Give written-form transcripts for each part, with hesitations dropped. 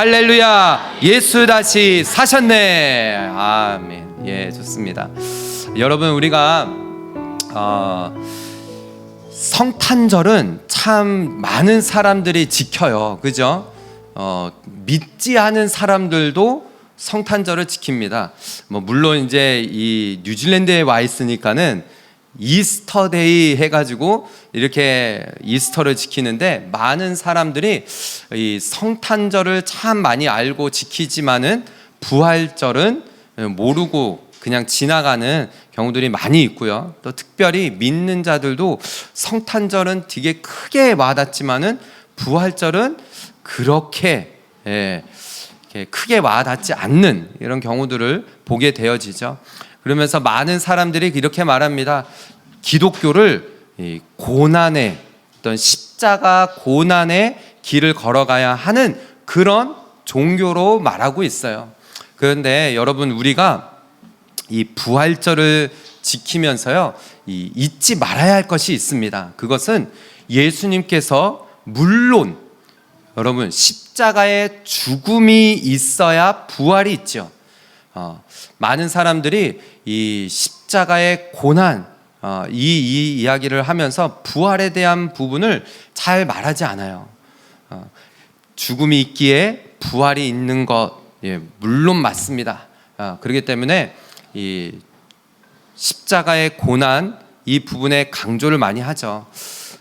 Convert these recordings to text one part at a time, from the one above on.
할렐루야, 예수 다시 사셨네. 아멘. 예, 좋습니다. 여러분, 우리가 성탄절은 참 많은 사람들이 지켜요. 그죠? 믿지 않은 사람들도 성탄절을 지킵니다. 물론 이제 이 뉴질랜드에 와 있으니까는 이스터데이 해가지고 이렇게 이스터를 지키는데, 많은 사람들이 이 성탄절을 참 많이 알고 지키지만은 부활절은 모르고 그냥 지나가는 경우들이 많이 있고요. 또 특별히 믿는 자들도 성탄절은 되게 크게 와닿지만은 부활절은 그렇게 크게 와닿지 않는 이런 경우들을 보게 되어지죠. 그러면서 많은 사람들이 이렇게 말합니다. 기독교를 고난의 어떤 십자가 고난의 길을 걸어가야 하는 그런 종교로 말하고 있어요. 그런데 여러분, 우리가 이 부활절을 지키면서요, 잊지 말아야 할 것이 있습니다. 그것은 예수님께서 물론 여러분 십자가의 죽음이 있어야 부활이 있죠. 많은 사람들이 이 십자가의 고난, 이 이야기를 하면서 부활에 대한 부분을 잘 말하지 않아요. 죽음이 있기에 부활이 있는 것, 물론 맞습니다. 그렇기 때문에 이 십자가의 고난, 이 부분에 강조를 많이 하죠.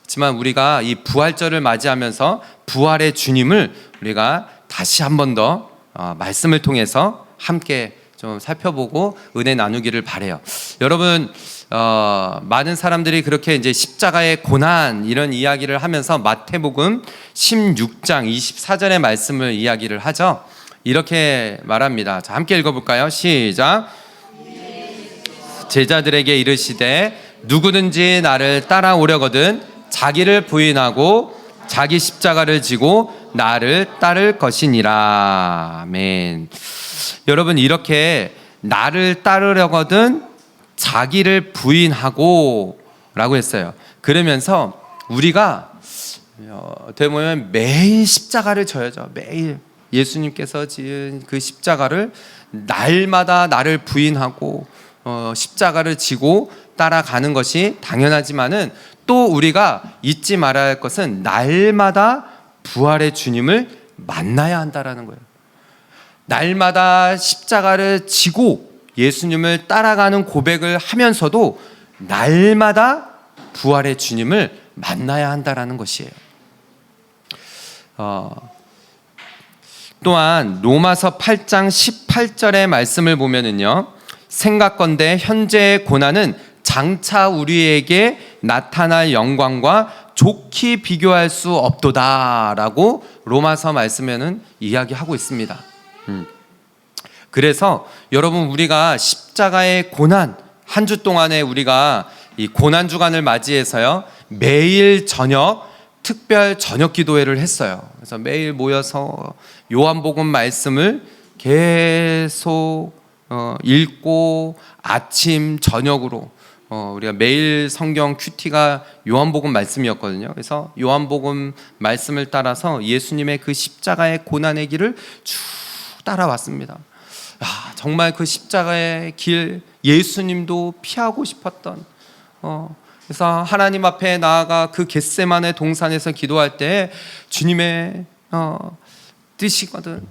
하지만 우리가 이 부활절을 맞이하면서 부활의 주님을 우리가 다시 한 번 더 말씀을 통해서 함께 좀 살펴보고 은혜 나누기를 바라요. 여러분, 많은 사람들이 그렇게 이제 십자가의 고난 이런 이야기를 하면서 마태복음 16장 24절의 말씀을 이야기를 하죠. 이렇게 말합니다. 자, 함께 읽어볼까요? 시작. 제자들에게 이르시되 누구든지 나를 따라오려거든 자기를 부인하고 자기 십자가를 지고 나를 따를 것이니라. 아멘. 여러분, 이렇게 나를 따르려거든 자기를 부인하고 라고 했어요. 그러면서 우리가 어떻게 보면 매일 십자가를 져야죠. 매일 예수님께서 지은 그 십자가를 날마다 나를 부인하고 십자가를 지고 따라가는 것이 당연하지만은, 또 우리가 잊지 말아야 할 것은 날마다 부활의 주님을 만나야 한다라는 거예요. 날마다 십자가를 지고 예수님을 따라가는 고백을 하면서도 날마다 부활의 주님을 만나야 한다라는 것이에요. 또한 로마서 8장 18절의 말씀을 보면은요, 생각건대 현재의 고난은 장차 우리에게 나타날 영광과 좋게 비교할 수 없도다라고 로마서 말씀에는 이야기하고 있습니다. 그래서 여러분, 우리가 십자가의 고난, 한 주 동안에 우리가 이 고난 주간을 맞이해서요, 매일 저녁 특별 저녁 기도회를 했어요. 그래서 매일 모여서 요한복음 말씀을 계속 읽고 아침 저녁으로 우리가 매일 성경 큐티가 요한복음 말씀이었거든요. 그래서 요한복음 말씀을 따라서 예수님의 그 십자가의 고난의 길을 쭉 따라왔습니다. 정말 그 십자가의 길, 예수님도 피하고 싶었던, 그래서 하나님 앞에 나아가 그 겟세마네 동산에서 기도할 때 주님의 뜻이거든.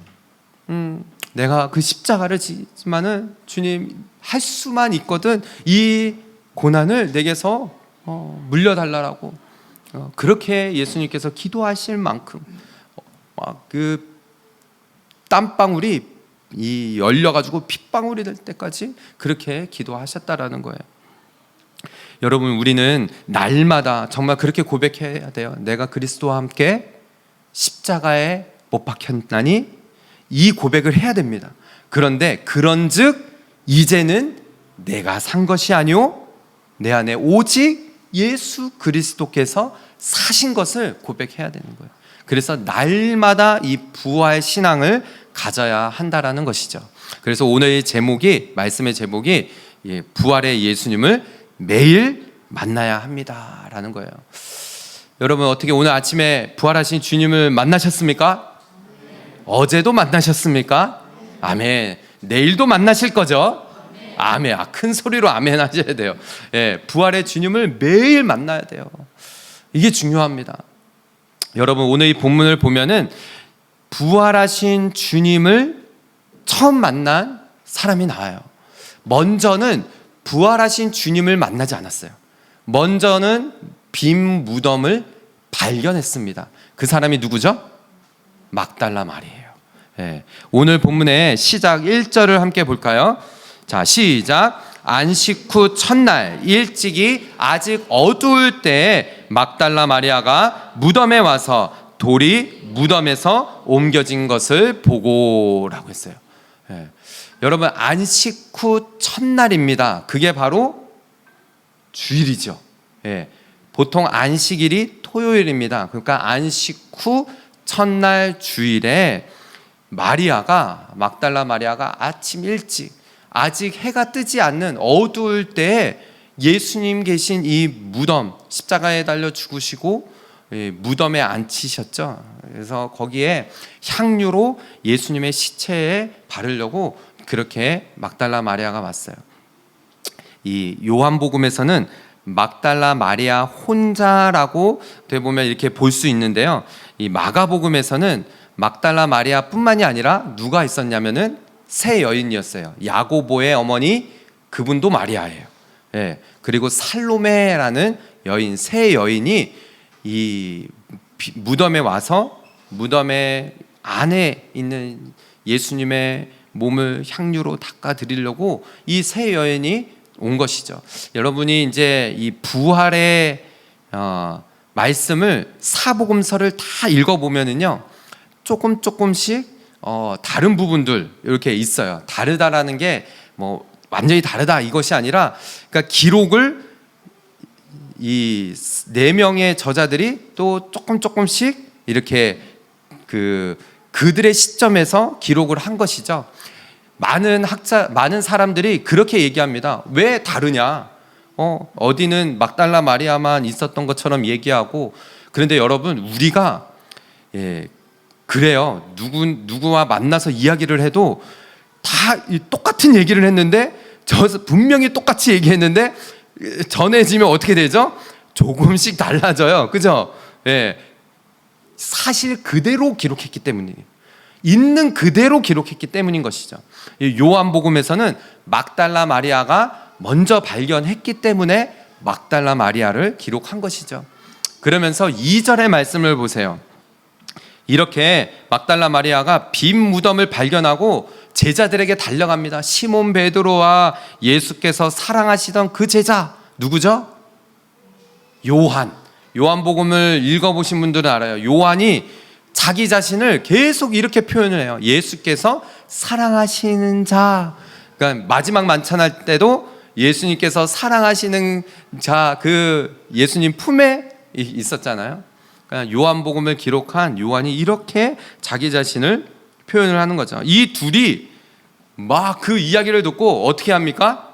내가 그 십자가를 지지만은 주님 할 수만 있거든 이 고난을 내게서 물려달라고, 그렇게 예수님께서 기도하실 만큼 그 땀방울이 열려가지고 핏방울이 될 때까지 그렇게 기도하셨다라는 거예요. 여러분, 우리는 날마다 정말 그렇게 고백해야 돼요. 내가 그리스도와 함께 십자가에 못 박혔나니, 이 고백을 해야 됩니다. 그런데 그런즉 이제는 내가 산 것이 아니오 내 안에 오직 예수 그리스도께서 사신 것을 고백해야 되는 거예요. 그래서 날마다 이 부활 신앙을 가져야 한다라는 것이죠. 그래서 오늘 제목이, 말씀의 제목이 부활의 예수님을 매일 만나야 합니다라는 거예요. 여러분, 어떻게 오늘 아침에 부활하신 주님을 만나셨습니까? 어제도 만나셨습니까? 아멘. 내일도 만나실 거죠? 아멘. 큰 소리로 아멘 하셔야 돼요. 예, 부활의 주님을 매일 만나야 돼요. 이게 중요합니다. 여러분, 오늘 이 본문을 보면은 부활하신 주님을 처음 만난 사람이 나와요. 먼저는 부활하신 주님을 만나지 않았어요. 먼저는 빈 무덤을 발견했습니다. 그 사람이 누구죠? 막달라 마리아예요. 예, 오늘 본문의 시작 1절을 함께 볼까요? 자, 시작. 안식 후 첫날 일찍이 아직 어두울 때 막달라 마리아가 무덤에 와서 돌이 무덤에서 옮겨진 것을 보고라고 했어요. 예. 여러분, 안식 후 첫날입니다. 그게 바로 주일이죠. 예. 보통 안식일이 토요일입니다. 그러니까 안식 후 첫날 주일에 막달라 마리아가 아침 일찍 아직 해가 뜨지 않는 어두울 때 예수님 계신 이 무덤, 십자가에 달려 죽으시고 무덤에 앉히셨죠. 그래서 거기에 향유로 예수님의 시체에 바르려고 그렇게 막달라 마리아가 왔어요. 이 요한복음에서는 막달라 마리아 혼자라고 되보면 이렇게 볼 수 있는데요. 이 마가복음에서는 막달라 마리아뿐만이 아니라 누가 있었냐면은 세 여인이었어요. 야고보의 어머니, 그분도 마리아예요. 예, 그리고 살로메라는 여인, 세 여인이 이 무덤에 와서 무덤의 안에 있는 예수님의 몸을 향유로 닦아 드리려고 이 세 여인이 온 것이죠. 여러분이 이제 이 부활의 말씀을 사복음서를 다 읽어보면은요, 조금씩 다른 부분들 이렇게 있어요. 다르다라는 게 뭐 완전히 다르다 이것이 아니라, 그러니까 기록을 이 네 명의 저자들이 또 조금씩 이렇게 그들의 시점에서 기록을 한 것이죠. 많은 사람들이 그렇게 얘기합니다. 왜 다르냐? 어디는 막달라 마리아만 있었던 것처럼 얘기하고. 그런데 여러분, 우리가 그래요. 누구와 만나서 이야기를 해도 다 똑같은 얘기를 했는데, 분명히 똑같이 얘기했는데 전해지면 어떻게 되죠? 조금씩 달라져요. 그죠? 사실 그대로 기록했기 때문이에요. 있는 그대로 기록했기 때문인 것이죠. 요한복음에서는 막달라 마리아가 먼저 발견했기 때문에 막달라 마리아를 기록한 것이죠. 그러면서 2절의 말씀을 보세요. 이렇게 막달라 마리아가 빈 무덤을 발견하고 제자들에게 달려갑니다. 시몬 베드로와 예수께서 사랑하시던 그 제자 누구죠? 요한복음을 읽어보신 분들은 알아요. 요한이 자기 자신을 계속 이렇게 표현을 해요. 예수께서 사랑하시는 자. 그러니까 마지막 만찬할 때도 예수님께서 사랑하시는 자, 그 예수님 품에 있었잖아요. 그러니까 요한복음을 기록한 요한이 이렇게 자기 자신을 표현을 하는 거죠. 이 둘이 막 그 이야기를 듣고 어떻게 합니까?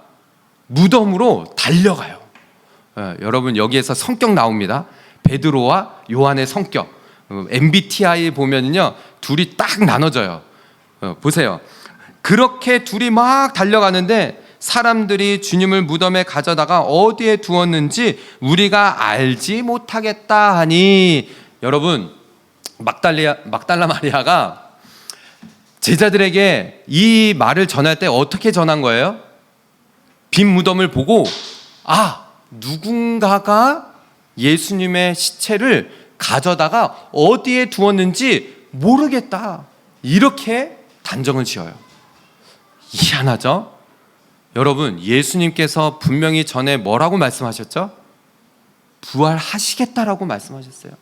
무덤으로 달려가요. 여러분, 여기에서 성격 나옵니다. 베드로와 요한의 성격. MBTI 보면요, 둘이 딱 나눠져요. 보세요. 그렇게 둘이 막 달려가는데 사람들이 주님을 무덤에 가져다가 어디에 두었는지 우리가 알지 못하겠다 하니, 여러분, 막달라 마리아가 제자들에게 이 말을 전할 때 어떻게 전한 거예요? 빈 무덤을 보고, 누군가가 예수님의 시체를 가져다가 어디에 두었는지 모르겠다, 이렇게 단정을 지어요. 희한하죠? 여러분, 예수님께서 분명히 전에 뭐라고 말씀하셨죠? 부활하시겠다라고 말씀하셨어요.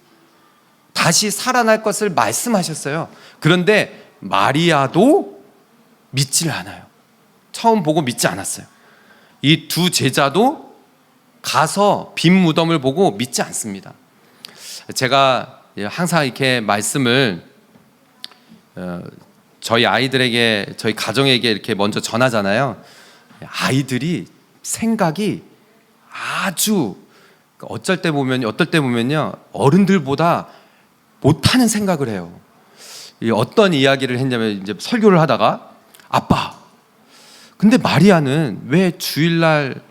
다시 살아날 것을 말씀하셨어요. 그런데 마리아도 믿지를 않아요. 처음 보고 믿지 않았어요. 이 두 제자도 가서 빈 무덤을 보고 믿지 않습니다. 제가 항상 이렇게 말씀을 저희 아이들에게, 저희 가정에게 이렇게 먼저 전하잖아요. 아이들이 생각이 아주, 어떨 때 보면요, 어른들보다 못하는 생각을 해요. 어떤 이야기를 했냐면 이제 설교를 하다가 아빠, 근데 마리아는 왜 주일날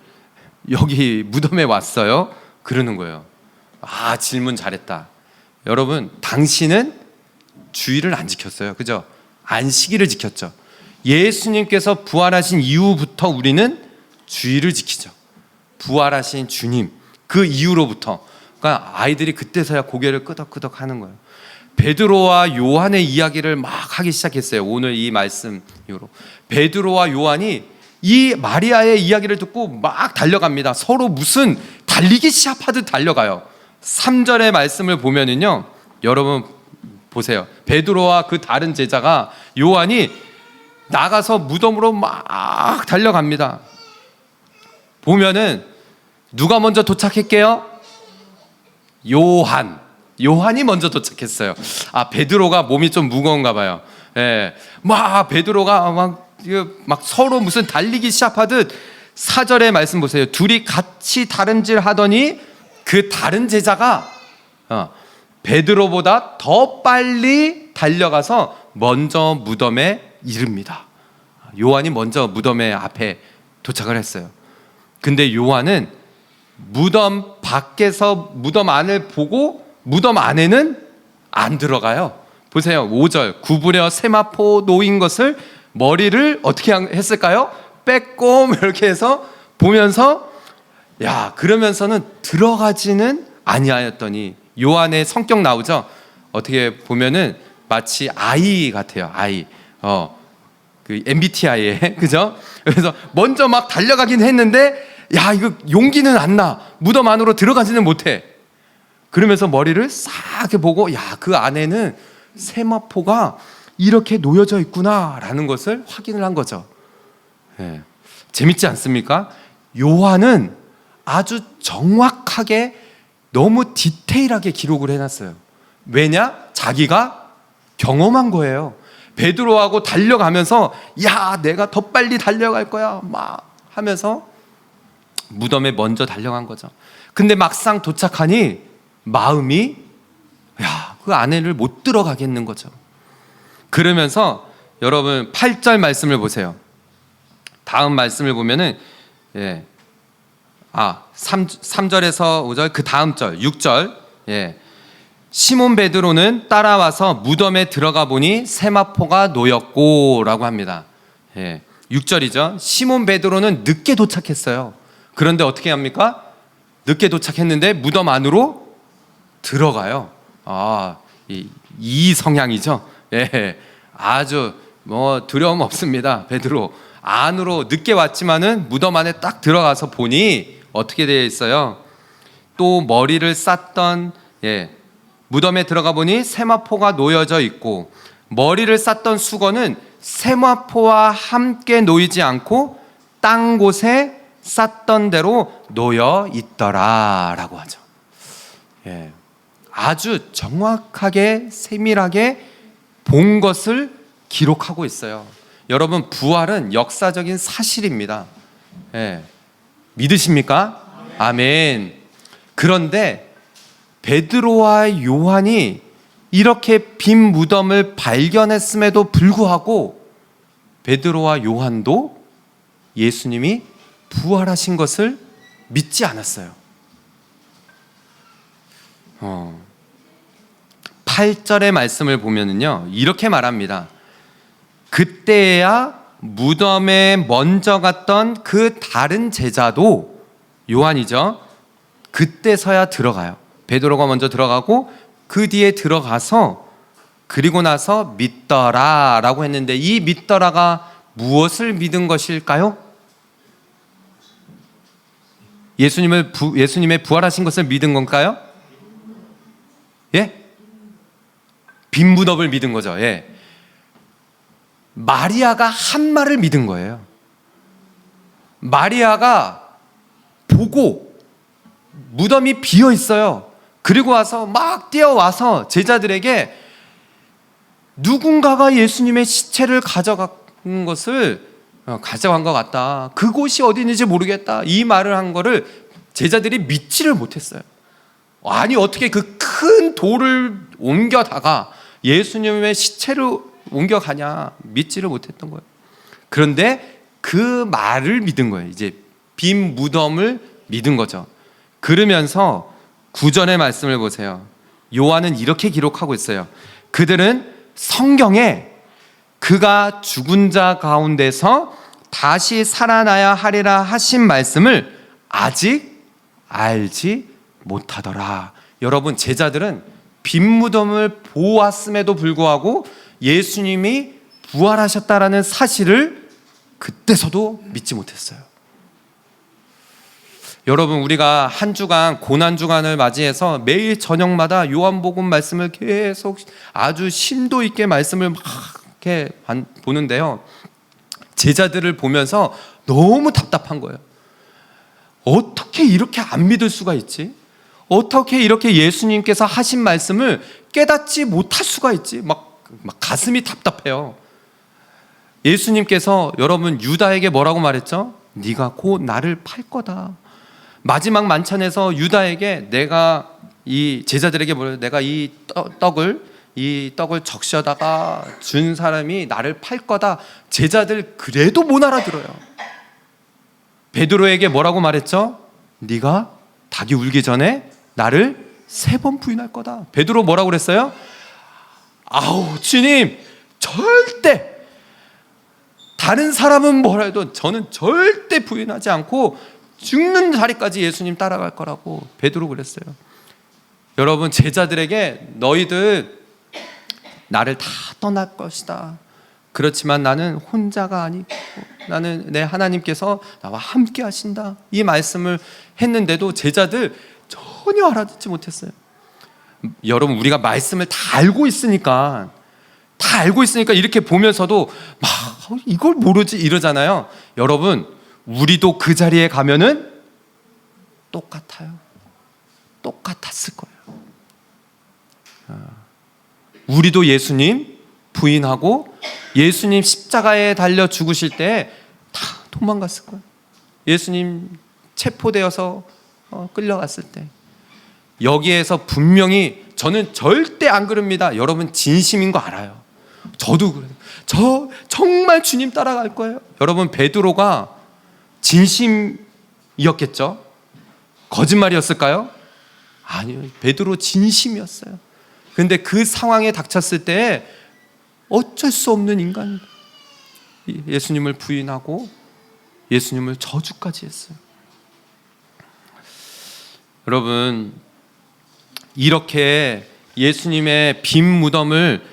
여기 무덤에 왔어요? 그러는 거예요. 아, 질문 잘했다. 여러분, 당신은 주일을 안 지켰어요. 그죠? 안식일을 지켰죠. 예수님께서 부활하신 이후부터 우리는 주일을 지키죠. 부활하신 주님, 그 이후로부터. 그러니까 아이들이 그때서야 고개를 끄덕끄덕 하는 거예요. 베드로와 요한의 이야기를 막 하기 시작했어요. 오늘 이 말씀 이후로 베드로와 요한이 이 마리아의 이야기를 듣고 막 달려갑니다. 서로 무슨 달리기 시합하듯 달려가요. 3절의 말씀을 보면은요, 여러분 보세요. 베드로와 그 다른 제자가 요한이 나가서 무덤으로 막 달려갑니다. 보면은 누가 먼저 도착했게요? 요한이 먼저 도착했어요. 아, 베드로가 몸이 좀 무거운가 봐요. 예, 막 베드로가 막 서로 무슨 달리기 시합하듯 4절의 말씀 보세요. 둘이 같이 다름질 하더니 그 다른 제자가 베드로보다 더 빨리 달려가서 먼저 무덤에 이릅니다. 요한이 먼저 무덤의 앞에 도착을 했어요. 근데 요한은 무덤 밖에서 무덤 안을 보고 무덤 안에는 안 들어가요. 보세요. 5절, 구부려 세마포 놓인 것을 머리를 어떻게 했을까요? 빼꼼 이렇게 해서 보면서, 야, 그러면서는 들어가지는 아니하였더니, 요한의 성격 나오죠? 어떻게 보면은 마치 아이 같아요. 아이. 그 MBTI에 그죠? 그래서 먼저 막 달려가긴 했는데, 야, 이거 용기는 안 나. 무덤 안으로 들어가지는 못해. 그러면서 머리를 싹 보고, 야, 그 안에는 세마포가 이렇게 놓여져 있구나라는 것을 확인을 한 거죠. 예. 재밌지 않습니까? 요한은 아주 정확하게 너무 디테일하게 기록을 해놨어요. 왜냐? 자기가 경험한 거예요. 베드로하고 달려가면서, 야, 내가 더 빨리 달려갈 거야 막 하면서 무덤에 먼저 달려간 거죠. 근데 막상 도착하니 마음이, 야, 그 안에를 못 들어가겠는 거죠. 그러면서 여러분 8절 말씀을 보세요. 다음 말씀을 보면은 3절에서 5절, 그 다음 절 6절, 시몬 베드로는 따라와서 무덤에 들어가 보니 세마포가 놓였고 라고 합니다. 6절이죠. 시몬 베드로는 늦게 도착했어요. 그런데 어떻게 합니까? 늦게 도착했는데 무덤 안으로 들어가요. 이 성향이죠. 아주 두려움 없습니다. 베드로 안으로 늦게 왔지만은 무덤 안에 딱 들어가서 보니 어떻게 되어 있어요? 또 머리를 쌌던, 무덤에 들어가 보니 세마포가 놓여져 있고, 머리를 쌌던 수건은 세마포와 함께 놓이지 않고 땅 곳에 쌌던 대로 놓여 있더라 라고 하죠. 아주 정확하게 세밀하게 본 것을 기록하고 있어요. 여러분, 부활은 역사적인 사실입니다. 믿으십니까? 아멘. 그런데 베드로와 요한이 이렇게 빈 무덤을 발견했음에도 불구하고 베드로와 요한도 예수님이 부활하신 것을 믿지 않았어요. 8절의 말씀을 보면은요, 이렇게 말합니다. 그때야 무덤에 먼저 갔던 그 다른 제자도, 요한이죠, 그때서야 들어가요. 베드로가 먼저 들어가고 그 뒤에 들어가서, 그리고 나서 믿더라 라고 했는데, 이 믿더라가 무엇을 믿은 것일까요? 예수님의 부활하신 것을 믿은 건가요? 빈 무덤을 믿은 거죠. 마리아가 한 말을 믿은 거예요. 마리아가 보고 무덤이 비어 있어요. 그리고 와서 막 뛰어와서 제자들에게 누군가가 예수님의 시체를 가져간 것 같다. 그곳이 어디인지 모르겠다. 이 말을 한 거를 제자들이 믿지를 못했어요. 아니, 어떻게 그 큰 돌을 옮겨다가 예수님의 시체를 옮겨가냐 믿지를 못했던 거예요. 그런데 그 말을 믿은 거예요. 이제 빈 무덤을 믿은 거죠. 그러면서 9절의 말씀을 보세요. 요한은 이렇게 기록하고 있어요. 그들은 성경에 그가 죽은 자 가운데서 다시 살아나야 하리라 하신 말씀을 아직 알지 못하더라. 여러분, 제자들은 빈 무덤을 보았음에도 불구하고 예수님이 부활하셨다라는 사실을 그때서도 믿지 못했어요. 여러분, 우리가 한 주간 고난 주간을 맞이해서 매일 저녁마다 요한복음 말씀을 계속 아주 심도 있게 말씀을 막 이렇게 보는데요. 제자들을 보면서 너무 답답한 거예요. 어떻게 이렇게 안 믿을 수가 있지? 어떻게 이렇게 예수님께서 하신 말씀을 깨닫지 못할 수가 있지? 막 가슴이 답답해요. 예수님께서 여러분 유다에게 뭐라고 말했죠? 네가 곧 나를 팔 거다. 마지막 만찬에서 유다에게 내가 이 제자들에게 뭐래요? 내가 이 떡을 적셔다가 준 사람이 나를 팔 거다. 제자들 그래도 못 알아들어요. 베드로에게 뭐라고 말했죠? 네가 닭이 울기 전에 나를 3번 부인할 거다. 베드로 뭐라고 그랬어요? 아우 주님, 절대 다른 사람은 뭐라 해도 저는 절대 부인하지 않고 죽는 자리까지 예수님 따라갈 거라고 베드로 그랬어요. 여러분, 제자들에게 너희들 나를 다 떠날 것이다. 그렇지만 나는 혼자가 아니고 나는 내 하나님께서 나와 함께 하신다. 이 말씀을 했는데도 제자들 전혀 알아듣지 못했어요. 여러분, 우리가 말씀을 다 알고 있으니까 이렇게 보면서도 막 이걸 모르지 이러잖아요. 여러분, 우리도 그 자리에 가면은 똑같아요. 똑같았을 거예요. 우리도 예수님 부인하고 예수님 십자가에 달려 죽으실 때 다 도망갔을 거예요. 예수님 체포되어서 끌려갔을 때 여기에서 분명히 저는 절대 안 그럽니다. 여러분 진심인 거 알아요. 저도 그래요. 저 정말 주님 따라갈 거예요. 여러분, 베드로가 진심이었겠죠? 거짓말이었을까요? 아니요. 베드로 진심이었어요. 그런데 그 상황에 닥쳤을 때 어쩔 수 없는 인간입니다. 예수님을 부인하고 예수님을 저주까지 했어요. 여러분, 이렇게 예수님의 빈 무덤을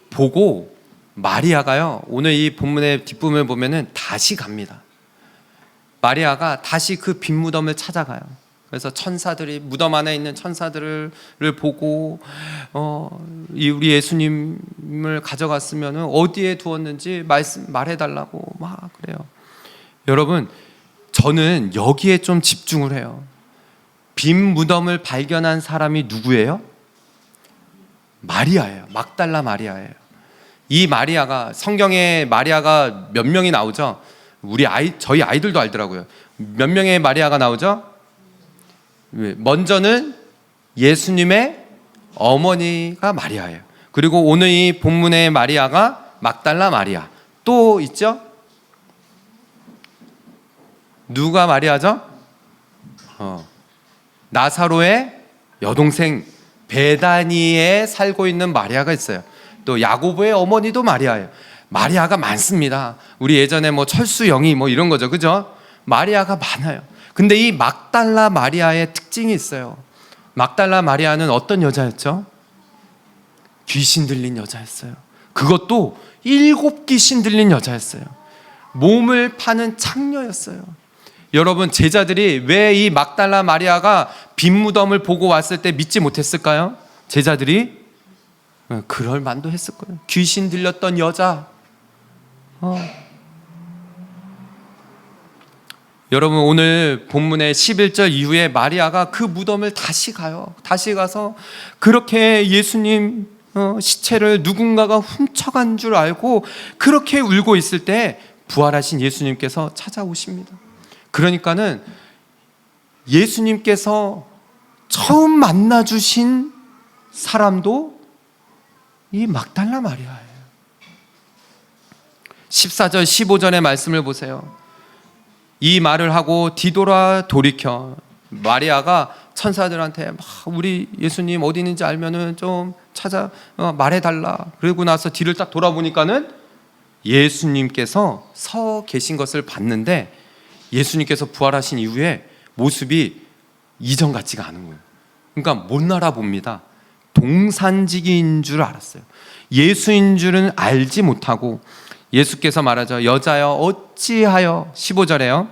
보고 마리아가요, 오늘 이 본문의 뒷부분을 보면은 다시 갑니다. 마리아가 다시 그 빈 무덤을 찾아가요. 그래서 천사들이 무덤 안에 있는 천사들을 보고 우리 예수님을 가져갔으면 어디에 두었는지 말해달라고 막 그래요. 여러분, 저는 여기에 좀 집중을 해요. 빈 무덤을 발견한 사람이 누구예요? 마리아예요. 막달라 마리아예요. 이 마리아가, 성경에 마리아가 몇 명이 나오죠? 저희 아이들도 알더라고요. 몇 명의 마리아가 나오죠? 먼저는 예수님의 어머니가 마리아예요. 그리고 오늘 이 본문의 마리아가 막달라 마리아. 또 있죠? 누가 마리아죠? 나사로의 여동생 베다니에 살고 있는 마리아가 있어요. 또 야고보의 어머니도 마리아예요. 마리아가 많습니다. 우리 예전에 철수 영희 이런 거죠, 그죠? 마리아가 많아요. 근데 이 막달라 마리아의 특징이 있어요. 막달라 마리아는 어떤 여자였죠? 귀신 들린 여자였어요. 그것도 7귀신 들린 여자였어요. 몸을 파는 창녀였어요. 여러분, 제자들이 왜 이 막달라 마리아가 빈 무덤을 보고 왔을 때 믿지 못했을까요? 제자들이 그럴 만도 했을 거예요. 귀신 들렸던 여자. 여러분, 오늘 본문의 11절 이후에 마리아가 그 무덤을 다시 가요. 다시 가서 그렇게 예수님 시체를 누군가가 훔쳐간 줄 알고 그렇게 울고 있을 때 부활하신 예수님께서 찾아오십니다. 그러니까는 예수님께서 처음 만나주신 사람도 이 막달라 마리아예요. 14절 15절의 말씀을 보세요. 이 말을 하고 돌이켜 마리아가 천사들한테 우리 예수님 어디 있는지 알면은 좀 찾아 말해달라. 그러고 나서 뒤를 딱 돌아보니까는 예수님께서 서 계신 것을 봤는데, 예수님께서 부활하신 이후에 모습이 이전 같지가 않은 거예요. 그러니까 못 알아봅니다. 동산지기인 줄 알았어요. 예수인 줄은 알지 못하고, 예수께서 말하죠. 여자여 어찌하여, 15절에요,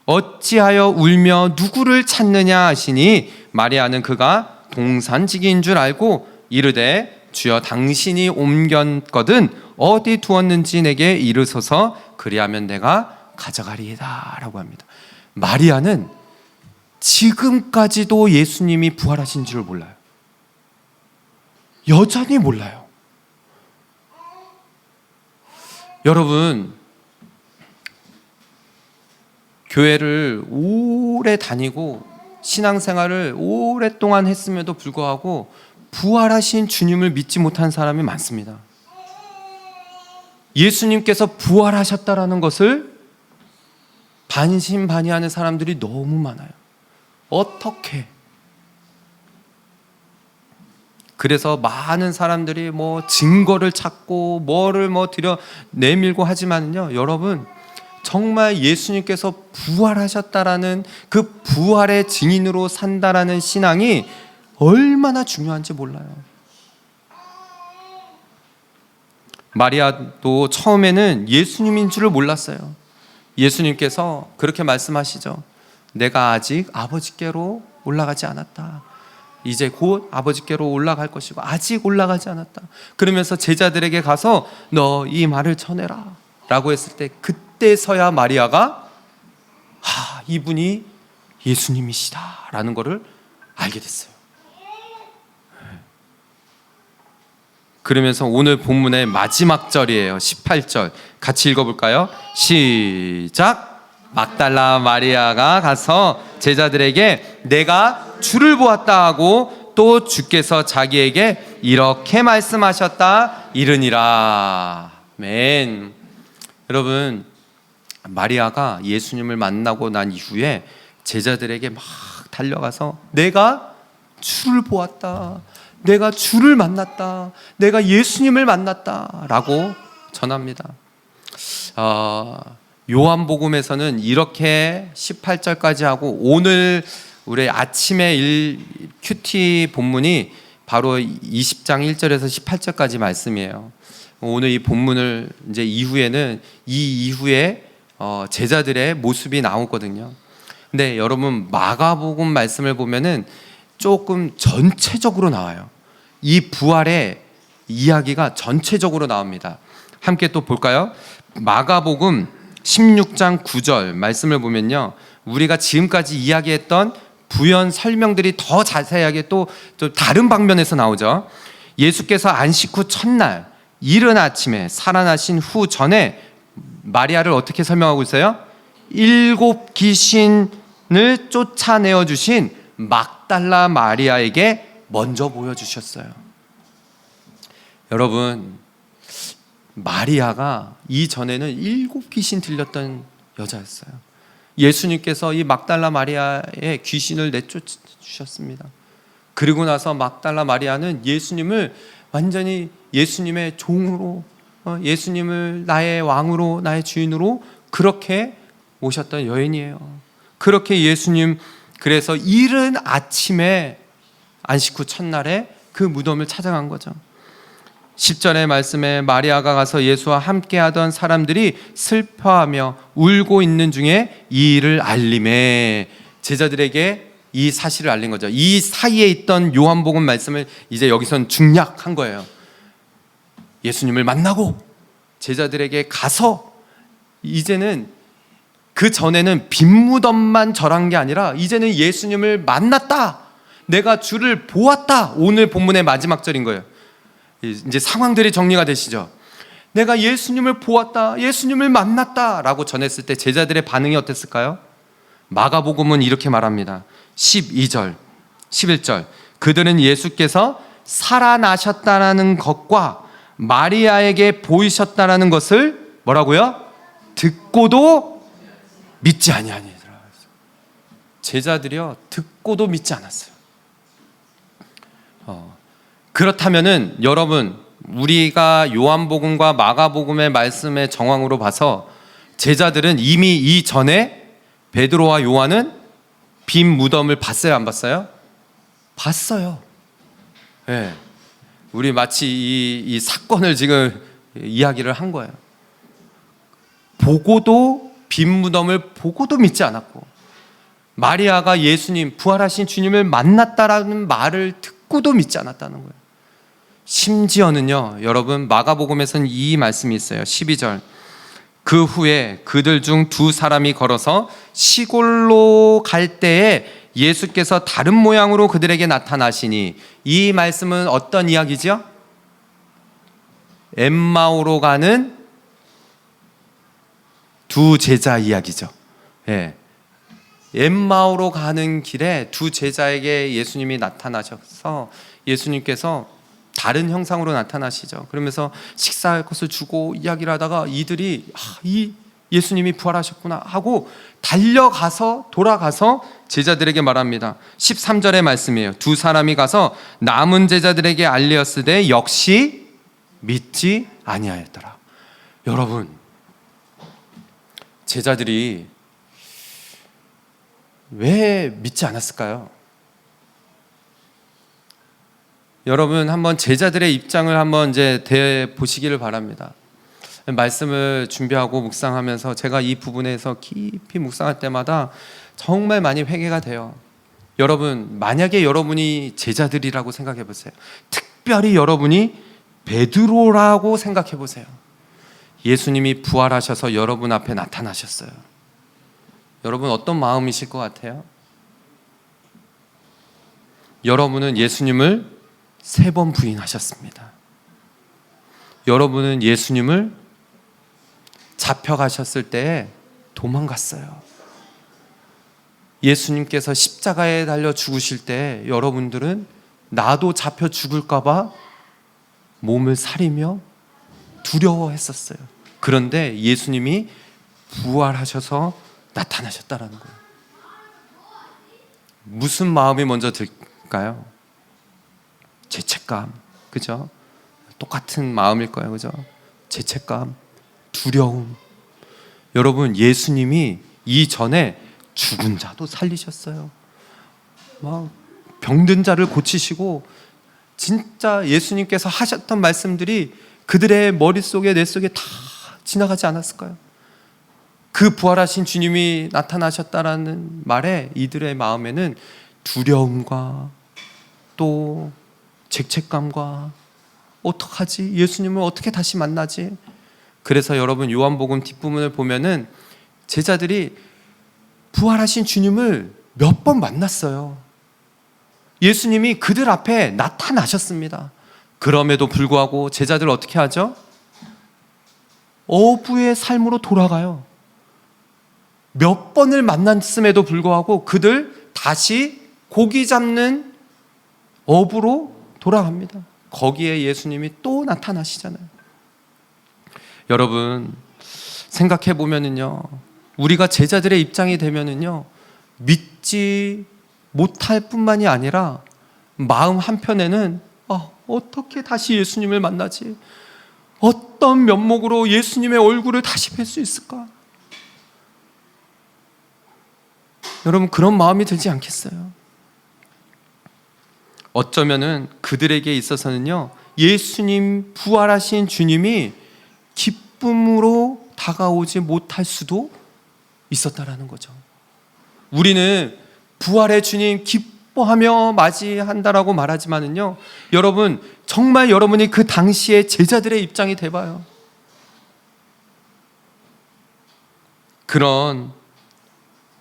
어찌하여 울며 누구를 찾느냐 하시니 마리아는 그가 동산지기인 줄 알고 이르되 주여 당신이 옮겼거든 어디 두었는지 내게 이르소서 그리하면 내가 가져가리이다 라고 합니다. 마리아는 지금까지도 예수님이 부활하신 줄 몰라요. 여전히 몰라요. 여러분, 교회를 오래 다니고 신앙생활을 오랫동안 했음에도 불구하고 부활하신 주님을 믿지 못한 사람이 많습니다. 예수님께서 부활하셨다라는 것을 반신반의하는 사람들이 너무 많아요. 어떻게? 그래서 많은 사람들이 증거를 찾고 뭐를 들여 내밀고 하지만요, 여러분, 정말 예수님께서 부활하셨다라는 그 부활의 증인으로 산다라는 신앙이 얼마나 중요한지 몰라요. 마리아도 처음에는 예수님인 줄을 몰랐어요. 예수님께서 그렇게 말씀하시죠. 내가 아직 아버지께로 올라가지 않았다. 이제 곧 아버지께로 올라갈 것이고 아직 올라가지 않았다. 그러면서 제자들에게 가서 너 이 말을 전해라 라고 했을 때, 그때서야 마리아가 이분이 예수님이시다 라는 것을 알게 됐어요. 그러면서 오늘 본문의 마지막 절이에요. 18절 같이 읽어볼까요? 시작. 막달라 마리아가 가서 제자들에게 내가 주를 보았다 하고 또 주께서 자기에게 이렇게 말씀하셨다 이르니라. 아멘. 여러분, 마리아가 예수님을 만나고 난 이후에 제자들에게 막 달려가서 내가 주를 보았다, 내가 주를 만났다, 내가 예수님을 만났다 라고 전합니다. 요한복음에서는 이렇게 18절까지 하고, 오늘 우리 아침에 큐티 본문이 바로 20장 1절에서 18절까지 말씀이에요. 오늘 이 본문을 이제 이후에는 이 이후에 제자들의 모습이 나오거든요. 근데 여러분, 마가복음 말씀을 보면은 조금 전체적으로 나와요. 이 부활의 이야기가 전체적으로 나옵니다. 함께 또 볼까요? 마가복음 16장 9절 말씀을 보면요, 우리가 지금까지 이야기했던 부연 설명들이 더 자세하게 또 다른 방면에서 나오죠. 예수께서 안식 후 첫날 이른 아침에 살아나신 후 전에 마리아를 어떻게 설명하고 있어요? 7 귀신을 쫓아내어 주신 막달라 마리아에게 먼저 보여주셨어요. 여러분, 마리아가 이전에는 7 귀신 들렸던 여자였어요. 예수님께서 이 막달라 마리아의 귀신을 내쫓으셨습니다. 그리고 나서 막달라 마리아는 예수님을 완전히 예수님의 종으로, 예수님을 나의 왕으로, 나의 주인으로 그렇게 모셨던 여인이에요. 그렇게 예수님, 그래서 이른 아침에 안식 후 첫날에 그 무덤을 찾아간 거죠. 10절의 말씀에 마리아가 가서 예수와 함께하던 사람들이 슬퍼하며 울고 있는 중에 이 일을 알림해 제자들에게 이 사실을 알린 거죠. 이 사이에 있던 요한복음 말씀을 이제 여기선 중략한 거예요. 예수님을 만나고 제자들에게 가서, 이제는 그 전에는 빈 무덤만 절한 게 아니라 이제는 예수님을 만났다, 내가 주를 보았다. 오늘 본문의 마지막 절인 거예요. 이제 상황들이 정리가 되시죠. 내가 예수님을 보았다, 예수님을 만났다 라고 전했을 때 제자들의 반응이 어땠을까요? 마가복음은 이렇게 말합니다. 12절 11절 그들은 예수께서 살아나셨다라는 것과 마리아에게 보이셨다라는 것을 뭐라고요? 듣고도 믿지 아니하니라. 제자들이요, 듣고도 믿지 않았어요. 그렇다면은 여러분, 우리가 요한복음과 마가복음의 말씀의 정황으로 봐서 제자들은 이미 이전에 베드로와 요한은 빈 무덤을 봤어요, 안 봤어요? 봤어요. 네. 우리 마치 이 사건을 지금 이야기를 한 거예요. 보고도, 빈 무덤을 보고도 믿지 않았고, 마리아가 예수님, 부활하신 주님을 만났다라는 말을 듣고도 믿지 않았다는 거예요. 심지어는요, 여러분, 마가복음에서는 이 말씀이 있어요. 12절. 그 후에 그들 중 두 사람이 걸어서 시골로 갈 때에 예수께서 다른 모양으로 그들에게 나타나시니, 이 말씀은 어떤 이야기죠? 엠마오로 가는 두 제자 이야기죠. 예. 엠마오로 가는 길에 두 제자에게 예수님이 나타나셔서 예수님께서 다른 형상으로 나타나시죠. 그러면서 식사할 것을 주고 이야기를 하다가 이들이 이 예수님이 부활하셨구나 하고 달려가서 돌아가서 제자들에게 말합니다. 13절의 말씀이에요. 두 사람이 가서 남은 제자들에게 알리었으되 역시 믿지 아니하였더라. 여러분, 제자들이 왜 믿지 않았을까요? 여러분, 한번 제자들의 입장을 한번 이제 대 보시기를 바랍니다. 말씀을 준비하고 묵상하면서 제가 이 부분에서 깊이 묵상할 때마다 정말 많이 회개가 돼요. 여러분, 만약에 여러분이 제자들이라고 생각해 보세요. 특별히 여러분이 베드로라고 생각해 보세요. 예수님이 부활하셔서 여러분 앞에 나타나셨어요. 여러분, 어떤 마음이실 것 같아요? 여러분은 예수님을 3번 부인하셨습니다. 여러분은 예수님을 잡혀가셨을 때 도망갔어요. 예수님께서 십자가에 달려 죽으실 때 여러분들은 나도 잡혀 죽을까봐 몸을 사리며 두려워했었어요. 그런데 예수님이 부활하셔서 나타나셨다라는 거예요. 무슨 마음이 먼저 들까요? 죄책감, 그죠? 똑같은 마음일 거예요, 그죠? 죄책감, 두려움. 여러분, 예수님이 이전에 죽은 자도 살리셨어요. 막 병든 자를 고치시고, 진짜 예수님께서 하셨던 말씀들이 그들의 머릿속에 뇌 속에 다 지나가지 않았을까요? 그 부활하신 주님이 나타나셨다라는 말에 이들의 마음에는 두려움과 또 죄책감과 어떡하지? 예수님을 어떻게 다시 만나지? 그래서 여러분, 요한복음 뒷부분을 보면은 제자들이 부활하신 주님을 몇 번 만났어요. 예수님이 그들 앞에 나타나셨습니다. 그럼에도 불구하고 제자들 어떻게 하죠? 어부의 삶으로 돌아가요. 몇 번을 만났음에도 불구하고 그들 다시 고기 잡는 어부로 돌아갑니다. 거기에 예수님이 또 나타나시잖아요. 여러분, 생각해 보면은요, 우리가 제자들의 입장이 되면은요, 믿지 못할 뿐만이 아니라 마음 한편에는 어떻게 다시 예수님을 만나지? 어떤 면목으로 예수님의 얼굴을 다시 뵐 수 있을까? 여러분, 그런 마음이 들지 않겠어요? 어쩌면은 그들에게 있어서는요, 예수님, 부활하신 주님이 기쁨으로 다가오지 못할 수도 있었다라는 거죠. 우리는 부활의 주님 기뻐하며 맞이한다라고 말하지만은요, 여러분, 정말 여러분이 그 당시에 제자들의 입장이 돼봐요. 그런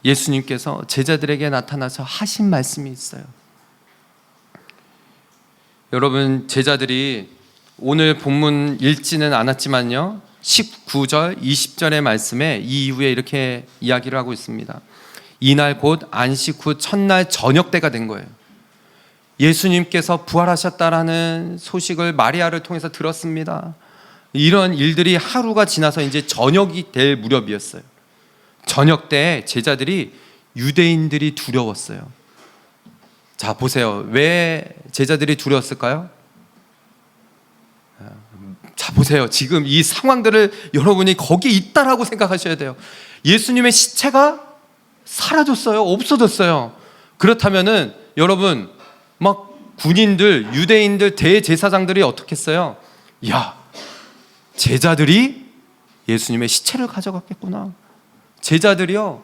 예수님께서 제자들에게 나타나서 하신 말씀이 있어요. 여러분, 제자들이 오늘 본문 읽지는 않았지만요, 19절, 20절의 말씀에 이 이후에 이렇게 이야기를 하고 있습니다. 이날 곧 안식 후 첫날 저녁 때가 된 거예요. 예수님께서 부활하셨다라는 소식을 마리아를 통해서 들었습니다. 이런 일들이 하루가 지나서 이제 저녁이 될 무렵이었어요. 저녁 때 제자들이 유대인들이 두려웠어요. 자, 보세요. 왜 제자들이 두려웠을까요? 자, 보세요. 지금 이 상황들을 여러분이 거기 있다라고 생각하셔야 돼요. 예수님의 시체가 사라졌어요. 없어졌어요. 그렇다면은 여러분, 막 군인들, 유대인들, 대제사장들이 어떻게 했어요? 야, 제자들이 예수님의 시체를 가져갔겠구나. 제자들이요,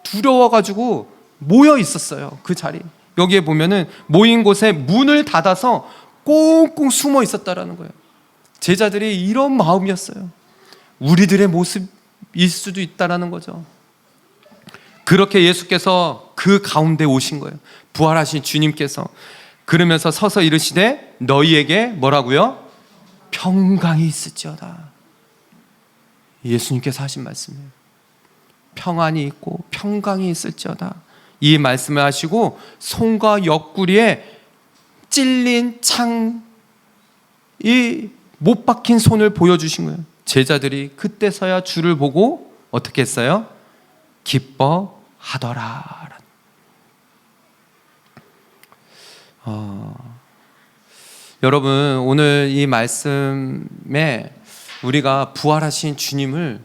두려워가지고 모여 있었어요. 그 자리. 여기에 보면은 모인 곳에 문을 닫아서 꽁꽁 숨어 있었다라는 거예요. 제자들이 이런 마음이었어요. 우리들의 모습일 수도 있다라는 거죠. 그렇게 예수께서 그 가운데 오신 거예요. 부활하신 주님께서. 그러면서 서서 이르시되 너희에게 뭐라고요? 평강이 있을지어다. 예수님께서 하신 말씀이에요. 평안이 있고 평강이 있을지어다. 이 말씀을 하시고 손과 옆구리에 찔린 창이 못 박힌 손을 보여주신 거예요. 제자들이 그때서야 주를 보고 어떻게 했어요? 기뻐하더라. 여러분, 오늘 이 말씀에 우리가 부활하신 주님을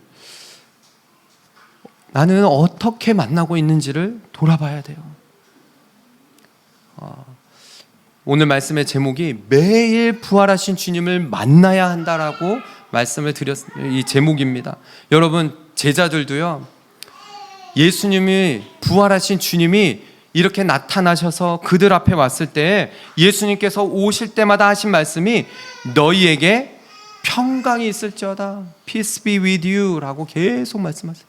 나는 어떻게 만나고 있는지를 돌아봐야 돼요. 오늘 말씀의 제목이 매일 부활하신 주님을 만나야 한다라고 말씀을 드렸습니다. 이 제목입니다. 여러분, 제자들도요, 예수님이 부활하신 주님이 이렇게 나타나셔서 그들 앞에 왔을 때 예수님께서 오실 때마다 하신 말씀이 너희에게 평강이 있을지어다. Peace be with you 라고 계속 말씀하세요.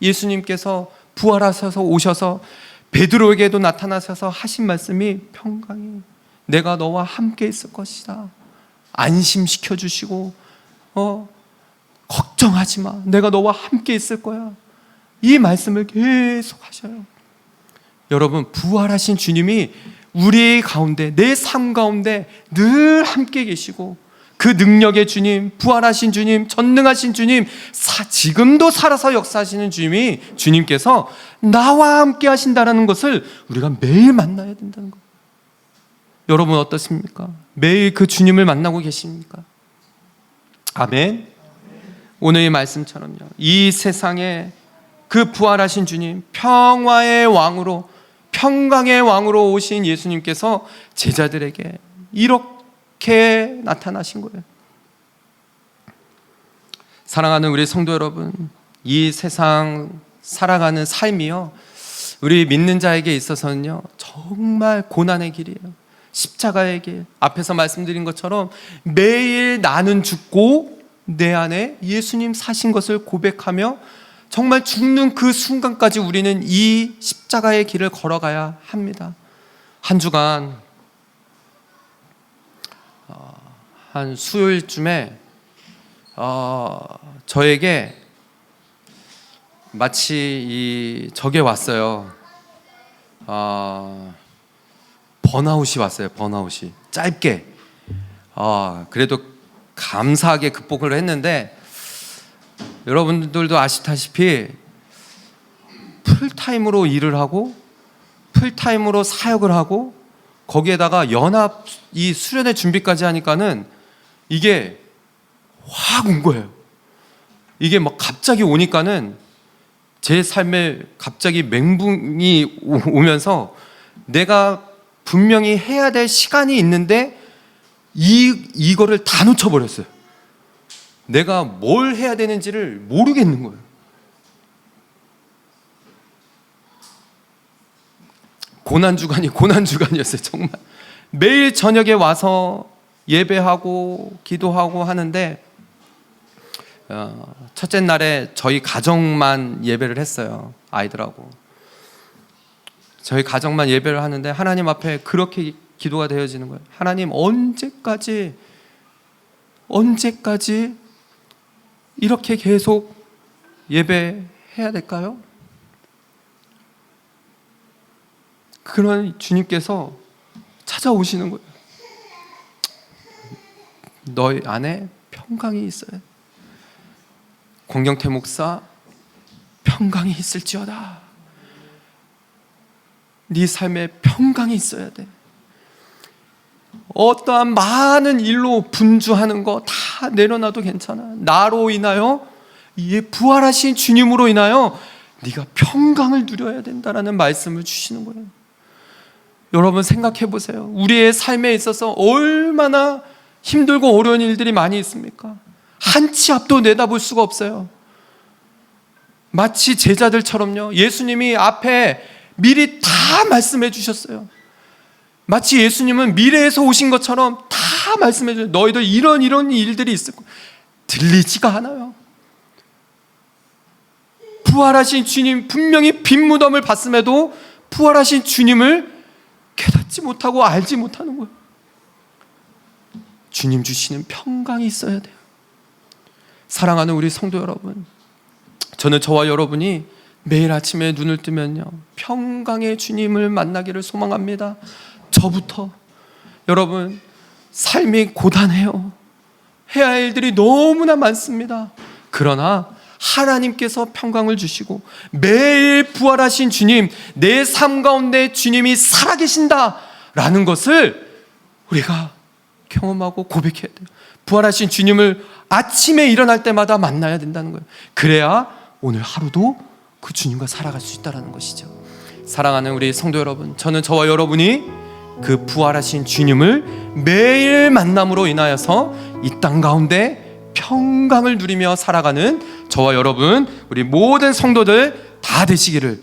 예수님께서 부활하셔서 오셔서 베드로에게도 나타나셔서 하신 말씀이 평강이, 내가 너와 함께 있을 것이다. 안심시켜 주시고 걱정하지 마. 내가 너와 함께 있을 거야. 이 말씀을 계속 하셔요. 여러분, 부활하신 주님이 우리 가운데, 내 삶 가운데 늘 함께 계시고 그 능력의 주님, 부활하신 주님, 전능하신 주님, 지금도 살아서 역사하시는 주님께서 나와 함께 하신다는 것을 우리가 매일 만나야 된다는 거예요. 여러분 어떻습니까? 매일 그 주님을 만나고 계십니까? 아멘. 오늘 이 말씀처럼요, 이 세상에 그 부활하신 주님, 평화의 왕으로, 평강의 왕으로 오신 예수님께서 제자들에게 이렇게 나타나신 거예요. 사랑하는 우리 성도 여러분, 이 세상 살아가는 삶이요, 우리 믿는 자에게 있어서는요 정말 고난의 길이에요. 십자가의 길, 앞에서 말씀드린 것처럼 매일 나는 죽고 내 안에 예수님 사신 것을 고백하며 정말 죽는 그 순간까지 우리는 이 십자가의 길을 걸어가야 합니다. 한 주간 한 수요일쯤에 저에게 마치 저게 왔어요. 번아웃이 왔어요. 번아웃이 짧게. 그래도 감사하게 극복을 했는데, 여러분들도 아시다시피 풀타임으로 일을 하고 풀타임으로 사역을 하고 거기에다가 연합 이 수련회 준비까지 하니까는 이게 확 온 거예요. 이게 막 갑자기 오니까는 제 삶에 갑자기 맹붕이 오면서 내가 분명히 해야 될 시간이 있는데 이거를 다 놓쳐버렸어요. 내가 뭘 해야 되는지를 모르겠는 거예요. 고난주간이었어요. 정말 매일 저녁에 와서 예배하고 기도하고 하는데, 첫째 날에 저희 가정만 예배를 했어요. 아이들하고 저희 가정만 예배를 하는데 하나님 앞에 그렇게 기도가 되어지는 거예요. 하나님, 언제까지 이렇게 계속 예배해야 될까요? 그런 주님께서 찾아오시는 거예요. 너희 안에 평강이 있어요. 권경태 목사, 평강이 있을지어다. 네 삶에 평강이 있어야 돼. 어떠한 많은 일로 분주하는 거 다 내려놔도 괜찮아. 나로 인하여, 이 부활하신 주님으로 인하여 네가 평강을 누려야 된다라는 말씀을 주시는 거예요. 여러분 생각해 보세요. 우리의 삶에 있어서 얼마나 힘들고 어려운 일들이 많이 있습니까? 한 치 앞도 내다볼 수가 없어요. 마치 제자들처럼요, 예수님이 앞에 미리 다 말씀해 주셨어요. 마치 예수님은 미래에서 오신 것처럼 다 말씀해 주세요. 너희들 이런 일들이 있을 거야. 들리지가 않아요. 부활하신 주님, 분명히 빈 무덤을 봤음에도 부활하신 주님을 깨닫지 못하고 알지 못하는 거예요. 주님 주시는 평강이 있어야 돼요. 사랑하는 우리 성도 여러분, 저는 저와 여러분이 매일 아침에 눈을 뜨면요, 평강의 주님을 만나기를 소망합니다. 저부터. 여러분, 삶이 고단해요. 해야 할 일들이 너무나 많습니다. 그러나 하나님께서 평강을 주시고 매일 부활하신 주님, 내 삶 가운데 주님이 살아계신다라는 것을 우리가 경험하고 고백해야 돼요. 부활하신 주님을 아침에 일어날 때마다 만나야 된다는 거예요. 그래야 오늘 하루도 그 주님과 살아갈 수 있다는 것이죠. 사랑하는 우리 성도 여러분, 저는 저와 여러분이 그 부활하신 주님을 매일 만남으로 인하여서 이 땅 가운데 평강을 누리며 살아가는 저와 여러분, 우리 모든 성도들 다 되시기를